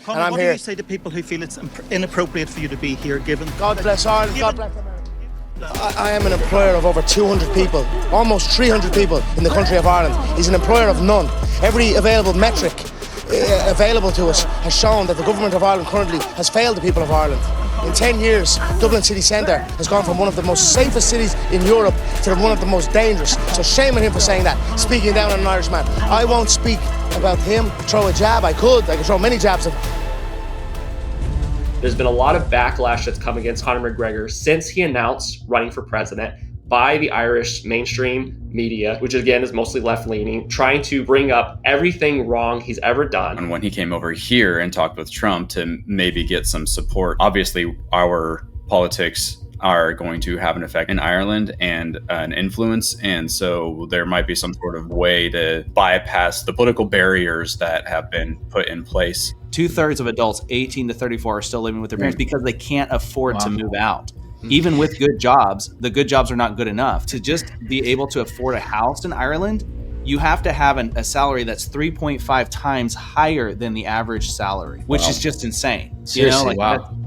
Conor, and I'm what here. do you say to people who feel it's inappropriate for you to be here, given... God bless Ireland, God bless America. I am an employer of over 200 people, almost 300 people in the country of Ireland. He's an employer of none. Every available metric available to us has shown that the government of Ireland currently has failed the people of Ireland. In 10 years, Dublin city centre has gone from one of the most safest cities in Europe to one of the most dangerous. So shame on him for saying that, speaking down on an Irishman. I won't speak about him, throw a jab. I could throw many jabs at him. There's been a lot of backlash that's come against Conor McGregor since he announced running for president by the Irish mainstream media, which again is mostly left-leaning, trying to bring up everything wrong he's ever done. And when he came over here and talked with Trump to maybe get some support, obviously our politics are going to have an effect in Ireland and an influence. And so there might be some sort of way to bypass the political barriers that have been put in place. 2/3 of adults 18 to 34 are still living with their parents because they can't afford to move out. Even with good jobs, the good jobs are not good enough. To just be able to afford a house in Ireland, you have to have a salary that's 3.5 times higher than the average salary, which is just insane. Seriously,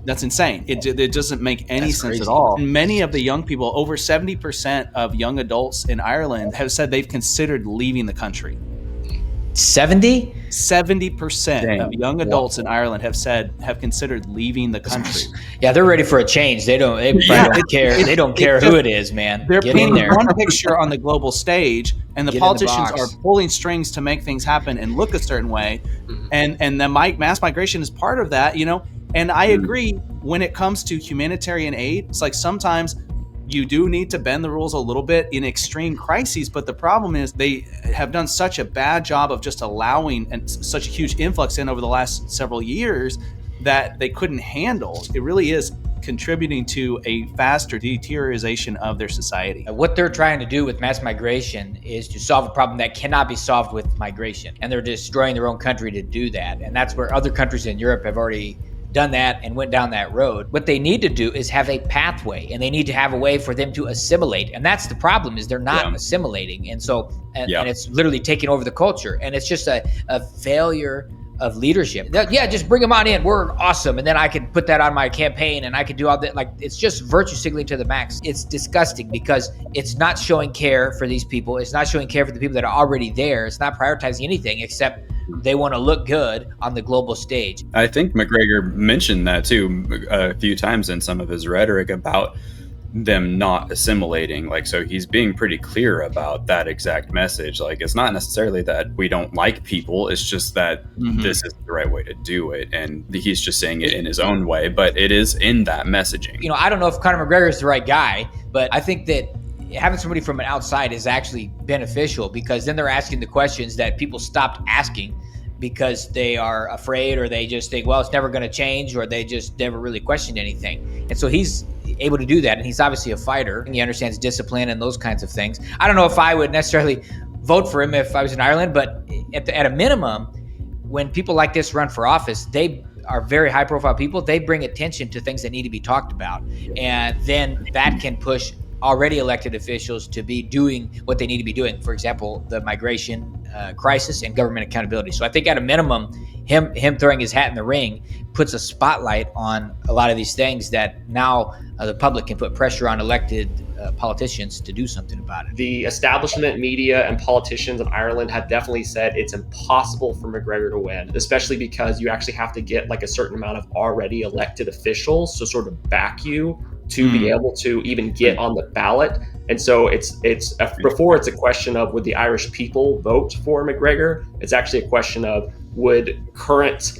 that's insane. It doesn't make any sense at all. And many of the young people, over 70% of young adults in Ireland have said they've considered leaving the country. 70? 70% of young adults in Ireland have considered leaving the country. Yeah, they're ready for a change. They don't care. They don't care who it is, man. They're Get in painting there. one picture on the global stage, and the politicians are pulling strings to make things happen and look a certain way. And the mass migration is part of that, And I agree when it comes to humanitarian aid, it's like sometimes you do need to bend the rules a little bit in extreme crises, but the problem is they have done such a bad job of just allowing and such a huge influx in over the last several years that they couldn't handle. It really is contributing to a faster deterioration of their society. What they're trying to do with mass migration is to solve a problem that cannot be solved with migration. And they're destroying their own country to do that. And that's where other countries in Europe have already done that and went down that road. What they need to do is have a pathway, and they need to have a way for them to assimilate. And that's the problem, is they're not assimilating. And so, and it's literally taking over the culture. And it's just a failure of leadership. Just bring them on in. We're awesome. And then I can put that on my campaign and I can do all that. Like, it's just virtue signaling to the max. It's disgusting because it's not showing care for these people. It's not showing care for the people that are already there. It's not prioritizing anything except they want to look good on the global stage. I think McGregor mentioned that too a few times in some of his rhetoric about them not assimilating. Like, so he's being pretty clear about that exact message. Like, it's not necessarily that we don't like people, it's just that this is the right way to do it, and he's just saying it in his own way, but it is in that messaging. I don't know if Conor McGregor is the right guy, but I think that having somebody from an outside is actually beneficial, because then they're asking the questions that people stopped asking because they are afraid, or they just think, well, it's never going to change, or they just never really questioned anything. And so he's able to do that, and he's obviously a fighter, and he understands discipline and those kinds of things. I don't know if I would necessarily vote for him if I was in Ireland, but at a minimum, when people like this run for office, they are very high profile people. They bring attention to things that need to be talked about, and then that can push already elected officials to be doing what they need to be doing. For example, the migration crisis and government accountability. So I think at a minimum, him throwing his hat in the ring puts a spotlight on a lot of these things that now the public can put pressure on elected politicians to do something about it. The establishment media and politicians in Ireland have definitely said it's impossible for McGregor to win, especially because you actually have to get like a certain amount of already elected officials to sort of back you to be able to even get on the ballot. And so before it's a question of would the Irish people vote for McGregor, it's actually a question of would current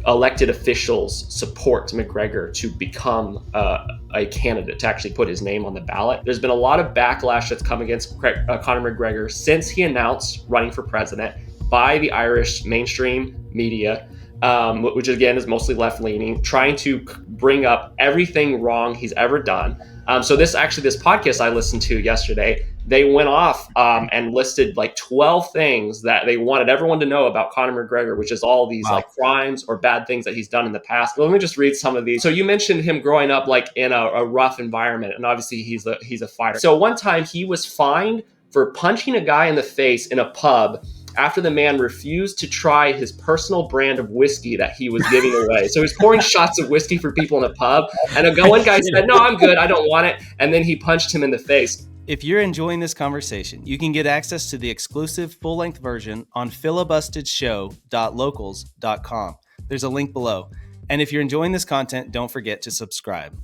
elected officials support McGregor to become a candidate, to actually put his name on the ballot. There's been a lot of backlash that's come against Conor McGregor since he announced running for president by the Irish mainstream media, which again is mostly left-leaning, trying to bring up everything wrong he's ever done. So this podcast I listened to yesterday, they went off and listed like 12 things that they wanted everyone to know about Conor McGregor, which is all these like crimes or bad things that he's done in the past. Well, let me just read some of these. So you mentioned him growing up like in a rough environment, and obviously he's a fighter. So one time he was fined for punching a guy in the face in a pub after the man refused to try his personal brand of whiskey that he was giving away. So he was pouring shots of whiskey for people in a pub, and one guy said, "No, I'm good. I don't want it." And then he punched him in the face. If you're enjoying this conversation, you can get access to the exclusive full-length version on filibustedshow.locals.com. There's a link below. And if you're enjoying this content, don't forget to subscribe.